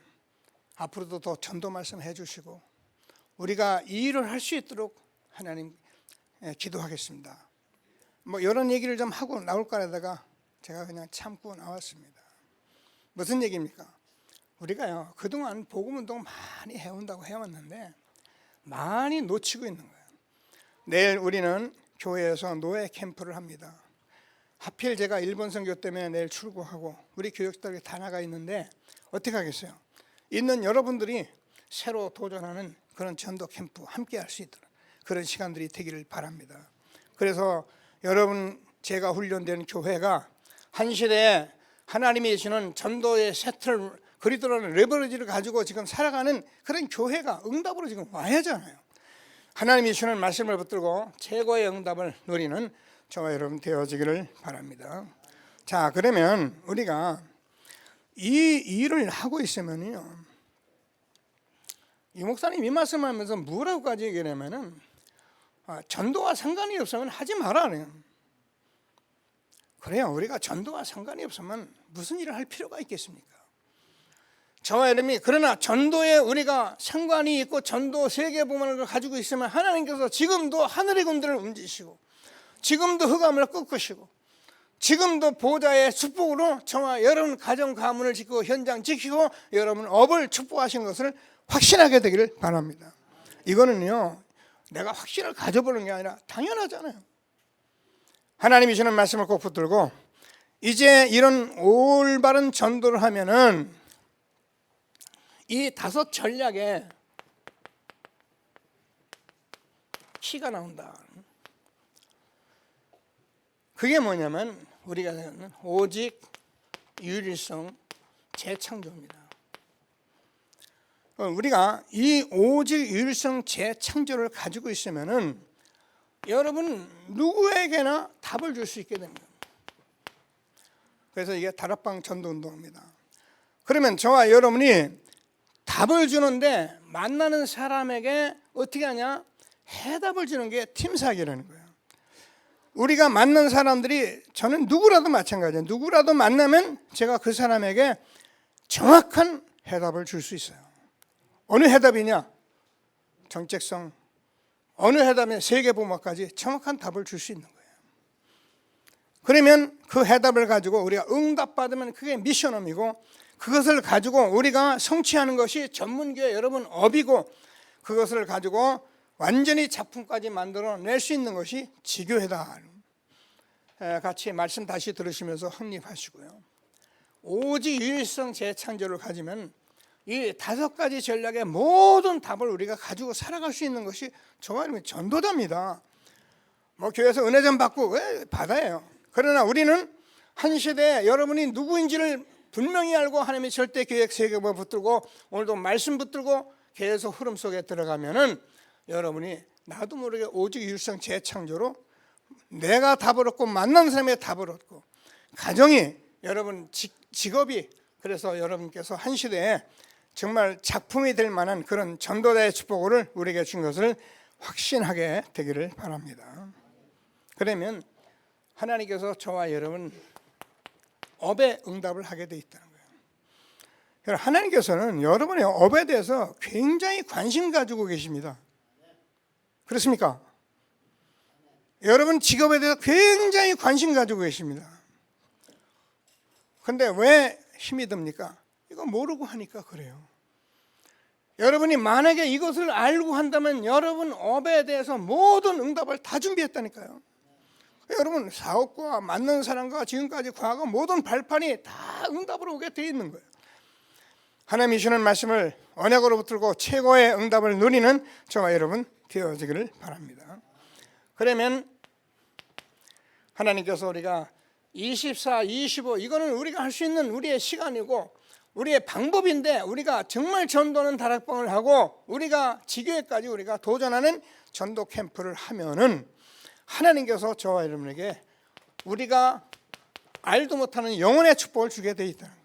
앞으로도 더 전도 말씀해 주시고 우리가 이 일을 할 수 있도록 하나님 기도하겠습니다. 뭐 이런 얘기를 좀 하고 나올까 하다가 제가 그냥 참고 나왔습니다. 무슨 얘기입니까? 우리가요, 그동안 복음운동 많이 해온다고 해왔는데 많이 놓치고 있는 거예요. 내일 우리는 교회에서 노예 캠프를 합니다. 하필 제가 일본 선교 때문에 내일 출국하고 우리 교육들이 다 나가 있는데 어떻게 하겠어요? 있는 여러분들이 새로 도전하는 그런 전도 캠프 함께 할 수 있도록 그런 시간들이 되기를 바랍니다. 그래서 여러분, 제가 훈련된 교회가 한 시대에 하나님이 주시는 전도의 세트를 그리스도라는 레버리지를 가지고 지금 살아가는 그런 교회가 응답으로 지금 와야 하잖아요. 하나님이 주시는 말씀을 붙들고 최고의 응답을 누리는 저와 여러분 되어지기를 바랍니다. 자, 그러면 우리가 이 일을 하고 있으면요, 이 목사님 이 말씀하면서 뭐라고까지 얘기하냐면은 전도와 상관이 없으면 하지 말아요. 그래요. 우리가 전도와 상관이 없으면 무슨 일을 할 필요가 있겠습니까? 저와 여러분이 그러나 전도에 우리가 상관이 있고 전도 세계복음을 가지고 있으면 하나님께서 지금도 하늘의 군대를 움직이시고 지금도 흑암을 꺾으시고 지금도 보좌의 축복으로 저와 여러분 가정 가문을 짓고 현장 지키고 여러분 업을 축복하시는 것을 확신하게 되기를 바랍니다. 이거는요, 내가 확신을 가져보는 게 아니라 당연하잖아요. 하나님이 주는 말씀을 꼭 붙들고 이제 이런 올바른 전도를 하면은 이 5 전략에 키가 나온다. 그게 뭐냐면 우리가 생각하는 오직 유일성 재창조입니다. 우리가 이 오직 유일성 재창조를 가지고 있으면은 여러분 누구에게나 답을 줄 수 있게 됩니다. 그래서 이게 다락방 전도운동입니다. 그러면 저와 여러분이 답을 주는데 만나는 사람에게 어떻게 하냐? 해답을 주는 게 팀사역이라는 거예요. 우리가 만난 사람들이 저는 누구라도 마찬가지예요. 누구라도 만나면 제가 그 사람에게 정확한 해답을 줄 수 있어요. 어느 해답이냐? 정체성. 어느 해답이냐? 세계복음화까지 정확한 답을 줄 수 있는 거예요. 그러면 그 해답을 가지고 우리가 응답받으면 그게 미션업이고 그것을 가지고 우리가 성취하는 것이 전문교회 여러분 업이고 그것을 가지고 완전히 작품까지 만들어낼 수 있는 것이 지교회다. 같이 말씀 다시 들으시면서 확립하시고요. 오직 유일성 재창조를 가지면 이 5가지 전략의 모든 답을 우리가 가지고 살아갈 수 있는 것이 저와 여러분 전도자입니다. 뭐 교회에서 은혜 좀 받고 받아요. 그러나 우리는 한 시대에 여러분이 누구인지를 분명히 알고 하나님의 절대 계획 세계를 붙들고 오늘도 말씀 붙들고 계속 흐름 속에 들어가면은 여러분이 나도 모르게 오직 유일성 재창조로 내가 답을 얻고 만난 사람의 답을 얻고 가정이 여러분 직업이 그래서 여러분께서 한 시대에 정말 작품이 될 만한 그런 전도자의 축복을 우리에게 준 것을 확신하게 되기를 바랍니다. 그러면 하나님께서 저와 여러분 업에 응답을 하게 돼 있다는 거예요. 하나님께서는 여러분의 업에 대해서 굉장히 관심 가지고 계십니다. 그렇습니까? 여러분 직업에 대해서 굉장히 관심 가지고 계십니다. 근데 왜 힘이 듭니까? 이거 모르고 하니까 그래요. 여러분이 만약에 이것을 알고 한다면 여러분 업에 대해서 모든 응답을 다 준비했다니까요. 여러분 사업과 만난 사람과 지금까지 과거 모든 발판이 다 응답으로 오게 되어 있는 거예요. 하나님이 주는 말씀을 언약으로 붙들고 최고의 응답을 누리는 저와 여러분 되어지기를 바랍니다. 그러면 하나님께서 우리가 24, 25 이거는 우리가 할 수 있는 우리의 시간이고 우리의 방법인데, 우리가 정말 전도하는 다락방을 하고 우리가 지교회까지 우리가 도전하는 전도 캠프를 하면은 하나님께서 저와 여러분에게 우리가 알도 못하는 영혼의 축복을 주게 되어 있다는 거예요.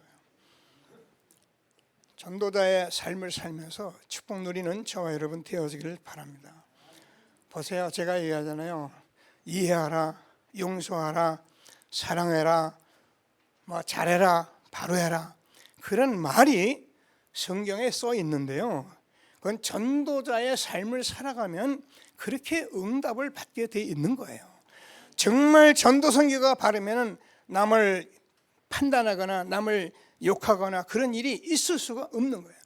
전도자의 삶을 살면서 축복 누리는 저와 여러분 되어지기를 바랍니다. 보세요, 제가 얘기하잖아요. 이해하라, 용서하라, 사랑해라, 잘해라, 바로 해라. 그런 말이 성경에 써 있는데요. 그건 전도자의 삶을 살아가면 그렇게 응답을 받게 돼 있는 거예요. 정말 전도 선교가 바르면 남을 판단하거나 남을 욕하거나 그런 일이 있을 수가 없는 거예요.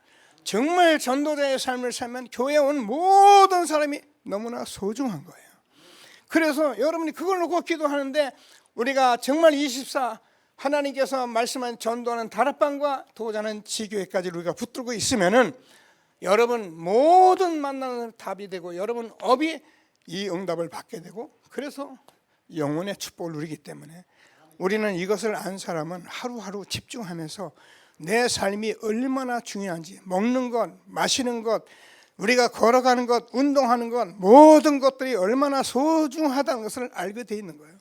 정말 전도자의 삶을 살면 교회에 온 모든 사람이 너무나 소중한 거예요. 그래서 여러분이 그걸 놓고 기도하는데 우리가 정말 24 하나님께서 말씀한 전도하는 다락방과 도전하는 지교회까지 우리가 붙들고 있으면은 여러분 모든 만나는 답이 되고 여러분 업이 이 응답을 받게 되고, 그래서 영혼의 축복을 누리기 때문에 우리는 이것을 안 사람은 하루하루 집중하면서 내 삶이 얼마나 중요한지, 먹는 것, 마시는 것, 우리가 걸어가는 것, 운동하는 것, 모든 것들이 얼마나 소중하다는 것을 알게 돼 있는 거예요.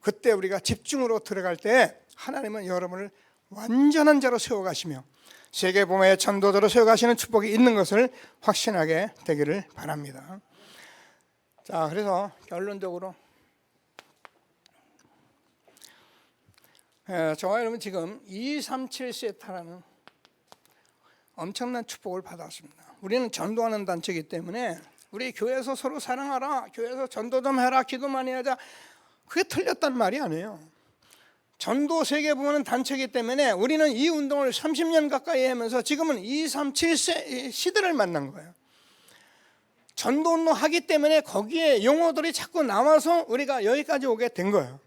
그때 우리가 집중으로 들어갈 때 하나님은 여러분을 완전한 자로 세워가시며 세계복음의 전도자로 세워가시는 축복이 있는 것을 확신하게 되기를 바랍니다. 자, 그래서 결론적으로 저와 여러분 지금 237세타라는 엄청난 축복을 받았습니다. 우리는 전도하는 단체이기 때문에 우리 교회에서 서로 사랑하라, 교회에서 전도 좀 해라, 기도 많이 하자, 그게 틀렸단 말이 아니에요. 전도 세계복음은 단체이기 때문에 우리는 이 운동을 30년 가까이 하면서 지금은 237세 시대를 만난 거예요. 전도 운동 하기 때문에 거기에 용어들이 자꾸 나와서 우리가 여기까지 오게 된 거예요.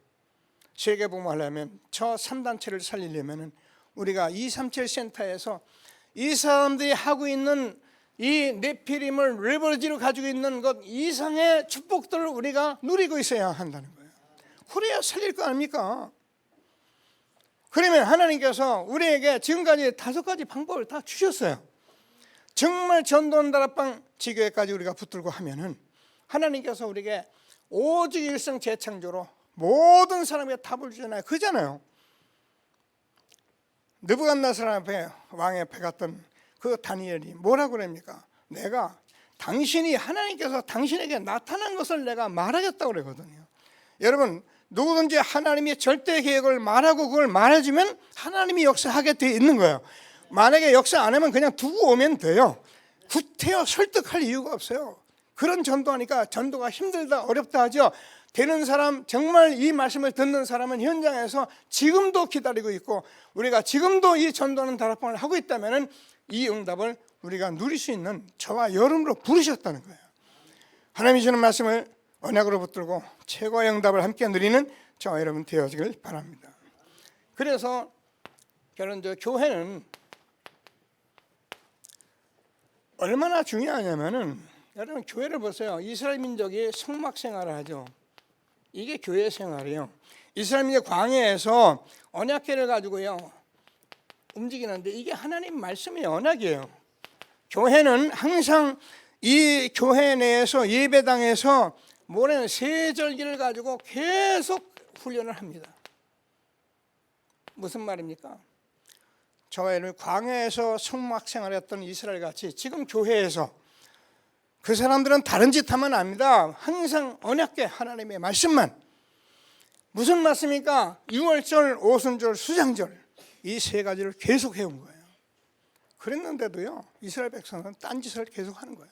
세계복음 하려면 저 3단체를 살리려면 우리가 237 센터에서 이 사람들이 하고 있는 이 네피림을 레버리지로 가지고 있는 것 이상의 축복들을 우리가 누리고 있어야 한다는 거예요. 그래야 살릴 거 아닙니까? 그러면 하나님께서 우리에게 지금까지 5가지 방법을 다 주셨어요. 정말 전도하는 다락방 지교회까지 우리가 붙들고 하면은 하나님께서 우리에게 오직 일생 재창조로 모든 사람에게 답을 주잖아요. 그잖아요. 느부갓네살 앞에 왕의 앞에 갔던 그 다니엘이 뭐라고 그럽니까? 내가 당신이 하나님께서 당신에게 나타난 것을 내가 말하겠다고 그러거든요. 여러분, 누구든지 하나님의 절대 계획을 말하고 그걸 말해주면 하나님이 역사하게 되어 있는 거예요. 만약에 역사 안 하면 그냥 두고 오면 돼요. 구태여 설득할 이유가 없어요. 그런 전도하니까 전도가 힘들다 어렵다 하죠. 되는 사람, 정말 이 말씀을 듣는 사람은 현장에서 지금도 기다리고 있고 우리가 지금도 이 전도하는 다락방을 하고 있다면 이 응답을 우리가 누릴 수 있는 저와 여러분으로 부르셨다는 거예요. 하나님이 주는 말씀을 언약으로 붙들고 최고의 응답을 함께 누리는 저와 여러분 되어지길 바랍니다. 그래서 결론적으로 교회는 얼마나 중요하냐면은, 여러분 교회를 보세요. 이스라엘 민족이 성막 생활을 하죠. 이게 교회 생활이에요. 이스라엘 민족 광야에서 언약궤를 가지고요 움직이는데 이게 하나님 말씀의 언약이에요. 교회는 항상 이 교회 내에서 예배당에서 모래는 세절기를 가지고 계속 훈련을 합니다. 무슨 말입니까? 저희는 광야에서 성막 생활했던 이스라엘 같이 지금 교회에서 그 사람들은 다른 짓 하면 압니다. 항상 언약궤 하나님의 말씀만. 무슨 말씀입니까? 유월절, 오순절, 수장절 이 세 가지를 계속 해온 거예요. 그랬는데도요, 이스라엘 백성은 딴짓을 계속 하는 거예요.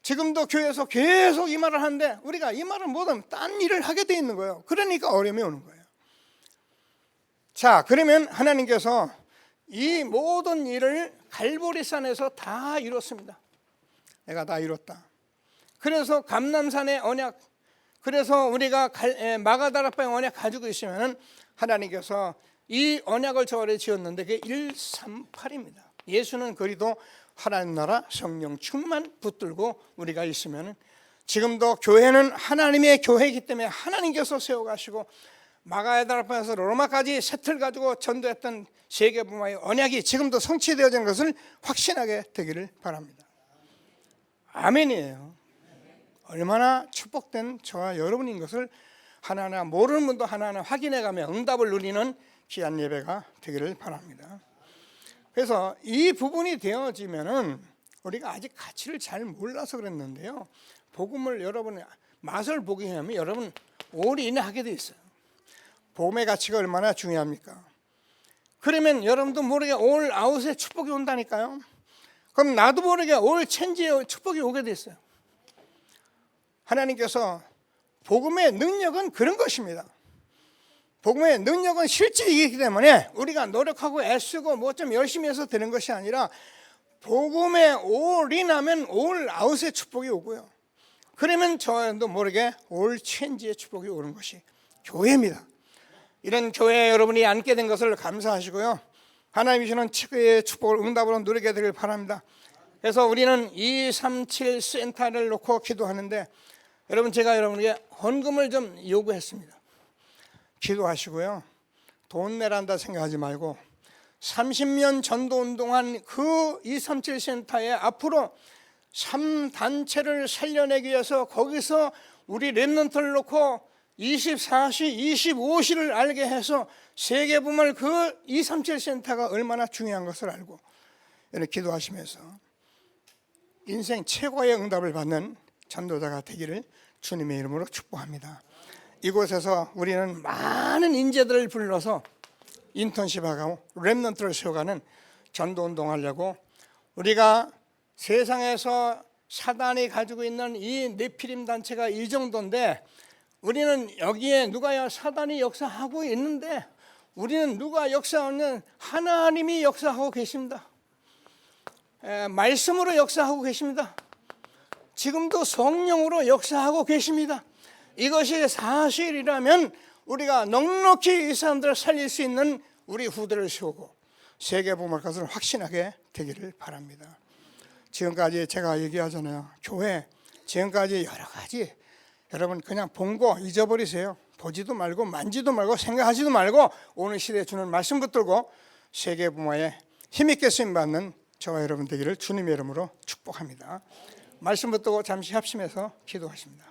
지금도 교회에서 계속 이 말을 하는데 우리가 이 말을 못하면 딴 일을 하게 돼 있는 거예요. 그러니까 어려움이 오는 거예요. 자, 그러면 하나님께서 이 모든 일을 갈보리산에서 다 이뤘습니다. 내가 다 이뤘다. 그래서 감람산의 언약, 그래서 우리가 마가다락방의 언약 가지고 있으면 하나님께서 이 언약을 저 아래 지었는데 그게 138입니다. 예수는 그리도 하나님 나라 성령 충만 붙들고 우리가 있으면 지금도 교회는 하나님의 교회이기 때문에 하나님께서 세워가시고 마가다락방에서 로마까지 세틀 가지고 전도했던 세계복음화의 언약이 지금도 성취되어진 것을 확신하게 되기를 바랍니다. 아멘이에요. 얼마나 축복된 저와 여러분인 것을 하나하나 모르는 분도 하나하나 확인해가며 응답을 누리는 귀한 예배가 되기를 바랍니다. 그래서 이 부분이 되어지면은 우리가 아직 가치를 잘 몰라서 그랬는데요, 복음을 여러분 맛을 보게 하면 여러분 올인하게 돼 있어요. 복음의 가치가 얼마나 중요합니까? 그러면 여러분도 모르게 올 아웃의 축복이 온다니까요. 그럼 나도 모르게 올 체인지의 축복이 오게 됐어요. 하나님께서 복음의 능력은 그런 것입니다. 복음의 능력은 실질이기 때문에 우리가 노력하고 애쓰고 뭐 좀 열심히 해서 되는 것이 아니라 복음에 올인하면 올 아웃의 축복이 오고요. 그러면 저도 모르게 올 체인지의 축복이 오는 것이 교회입니다. 이런 교회에 여러분이 앉게 된 것을 감사하시고요, 하나님이 주시는 최고의 축복을 응답으로 누리게 되길 바랍니다. 그래서 우리는 237 센터를 놓고 기도하는데 여러분, 제가 여러분에게 헌금을 좀 요구했습니다. 기도하시고요, 돈 내란다 생각하지 말고 30년 전도운동한 그 237 센터에 앞으로 3단체를 살려내기 위해서 거기서 우리 렘넌트를 놓고 24시, 25시를 알게 해서 세계복음을 그 237 센터가 얼마나 중요한 것을 알고 이렇게 기도하시면서 인생 최고의 응답을 받는 전도자가 되기를 주님의 이름으로 축복합니다. 이곳에서 우리는 많은 인재들을 불러서 인턴십하고 렘넌트를 세워가는 전도운동하려고, 우리가 세상에서 사단이 가지고 있는 이 네피림 단체가 이 정도인데 우리는 여기에 누가 사단이 역사하고 있는데 우리는 누가 역사하는 하나님이 역사하고 계십니다. 말씀으로 역사하고 계십니다. 지금도 성령으로 역사하고 계십니다. 이것이 사실이라면 우리가 넉넉히 이 사람들을 살릴 수 있는 우리 후대를 세우고 세계복음할 것을 확신하게 되기를 바랍니다. 지금까지 제가 얘기하잖아요, 교회 지금까지 여러 가지 여러분 그냥 본 거 잊어버리세요. 보지도 말고 만지도 말고 생각하지도 말고 오늘 시대에 주는 말씀 붙들고 세계복음화에 힘있게 쓰임받는 저와 여러분 되기를 주님의 이름으로 축복합니다. 말씀 붙들고 잠시 합심해서 기도하십니다.